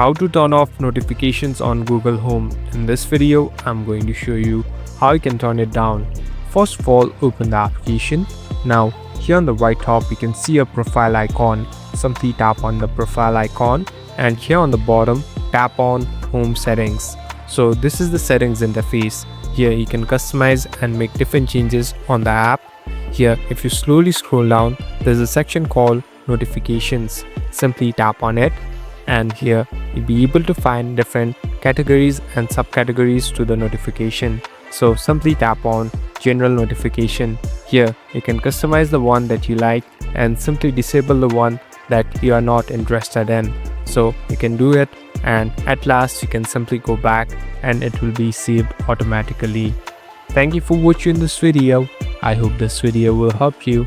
how to turn off notifications on Google Home. In this video, I'm going to show you how you can turn it down. First of all, open the application. Now, here on the right top, you can see a profile icon. Simply tap on the profile icon, and here on the bottom, tap on Home Settings. So this is the settings interface. Here you can customize and make different changes on the app. Here, if you slowly scroll down, there's a section called Notifications. Simply tap on it, and here you'll be able to find different categories and subcategories to the notification. So simply tap on General Notification. Here you can customize the one that you like and simply disable the one that you are not interested in. So you can do it, and at last you can simply go back and it will be saved automatically. Thank you for watching this video. I hope this video will help you.